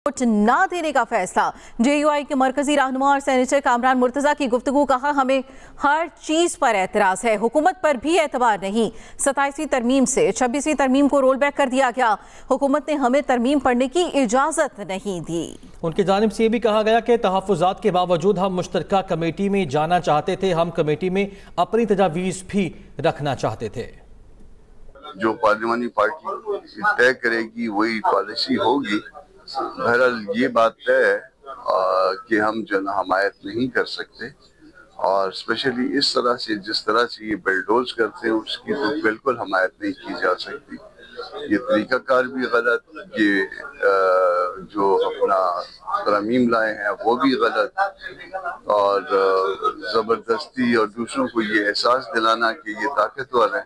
Vote ना देने का फैसला। जेयूआई के मरकजी रहनुमा और सेनेटर कामरान मुर्तजा की गुफ्तगू। कहा, हमें हर चीज पर एतराज है, हुकूमत पर भी एतबार नहीं। 27वीं तरमीम से 26वीं तरमीम को रोल बैक कर दिया गया। हुकूमत ने हमें तरमीम पढ़ने की इजाजत नहीं दी। उनकी जानिब से ये भी कहा गया कि तहफ़्फ़ुज़ात के बावजूद हम मुश्तरका कमेटी में जाना चाहते थे, हम कमेटी में अपनी तजावीज़ भी रखना चाहते थे। जो पार्लिमानी पार्टी तय करेगी वही पॉलिसी होगी। बहरहाल ये बात तय है कि हम जो है हमायत नहीं कर सकते, और स्पेशली इस तरह से जिस तरह से ये बिल्डोज करते हैं उसकी तो बिल्कुल हमायत नहीं की जा सकती। ये तरीक़ाकार भी गलत, ये जो अपना तरमीम लाए हैं वो भी गलत, और ज़बरदस्ती और दूसरों को ये एहसास दिलाना कि ये ताकतवर है,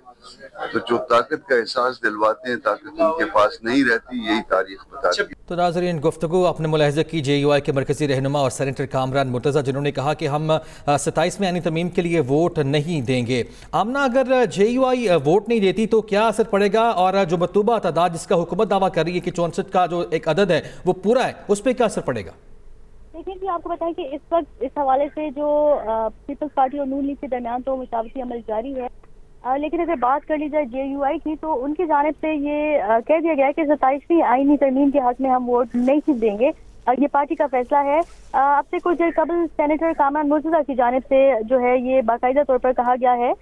तो जो ताकत का एहसास दिलवाते हैं ताकत उनके पास नहीं रहती, यही तारीख बताती है। तो नाज़रीन, गुफ्तगू आपने मुलाहिज़ा की जेयूआई के मरकज़ी रहनुमा और सेनेटर कामरान मुर्तज़ा, जिन्होंने कहा कि हम 27 आईनी तरमीम के लिए वोट नहीं देंगे। आमना, अगर जेयूआई वोट नहीं देती तो क्या असर पड़ेगा, और जो मतलूबा तादाद जिसका हुकूमत दावा कर रही है कि 64 का जो एक अदद है वो पूरा है, उस पर क्या असर पड़ेगा? देखिए जी, आपको बताएं कि इस वक्त इस हवाले से जो पीपल्स पार्टी और नून लीग के दरमियान तो मुशावरती अमल जारी है, लेकिन अगर बात कर ली जाए जेयूआई की तो उनकी जानिब से ये कह दिया गया है कि 27वीं आईनी तरमीम के हक में हम वोट नहीं देंगे। ये पार्टी का फैसला है। अब से कुछ देर कबल सेनेटर कामरान मुर्तजा की जानिब से जो है ये बाकायदा तौर पर कहा गया है,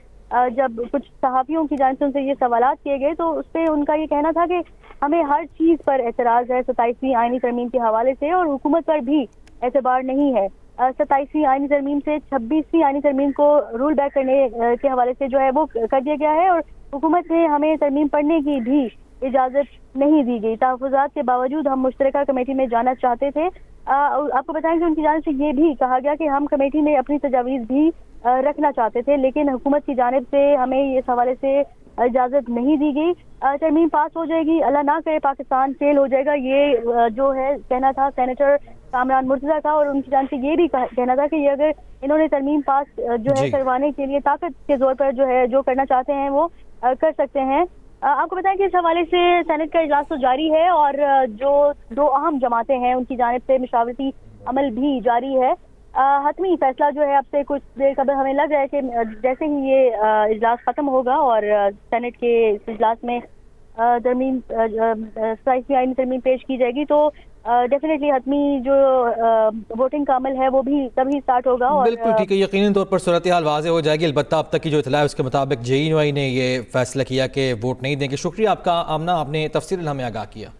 जब कुछ सहाफ़ियों की जानिब से उनसे ये सवालात किए गए तो उस पर उनका ये कहना था कि हमें हर चीज़ पर एतराज़ है 27वीं आईनी तरमीम के हवाले से, और हुकूमत पर भी एतबार नहीं है। 27वीं आईनी तरमीम से 26वीं आईनी तरमीम को रूल बैक करने के हवाले से जो है वो कर दिया गया है, और हुकूमत ने हमें तरमीम पढ़ने की भी इजाज़त नहीं दी गई। तहफ़्फ़ुज़ात के बावजूद हम मुश्तरका कमेटी में जाना चाहते थे। आपको बताएं कि उनकी जानिब से ये भी कहा गया कि हम कमेटी में अपनी तजावीज़ भी रखना चाहते थे, लेकिन हुकूमत की जानिब से हमें इस हवाले से इजाज़त नहीं दी गई। तरमीम पास हो जाएगी, अल्लाह ना करे पाकिस्तान फेल हो जाएगा, ये जो है कहना था सेनेटर कामरान मुर्तजा का। और उनकी जानिब से ये भी कहना था कि अगर इन्होंने तरमीम पास जो है करवाने के लिए ताकत के जोर पर जो है जो करना चाहते हैं वो कर सकते हैं। आपको बताएं कि इस हवाले से सेनेट का इजलास तो जारी है, और जो दो अहम जमातें हैं उनकी जानिब से मशावरती अमल भी जारी है। हतमी फैसला जो है अब से कुछ देर कबल हमें लग रहा है कि जैसे ही ये इजलास खत्म होगा और सेनेट के इजलास में तरमीम 27वीं आईनी तरमीम पेश की जाएगी तो डेफिनेटली हतमी जो वोटिंग का अमल है वो भी तभी स्टार्ट होगा। और बिल्कुल ठीक है, यकीनन तौर पर सूरत हाल वाज़े हो जाएगी। अलबत्ता अब तक की जो इत्तला है उसके मुताबिक जेयूआई ने ये फैसला किया कि वोट नहीं देंगे। शुक्रिया आपका आमना, आपने तफसील हमें आगाह किया।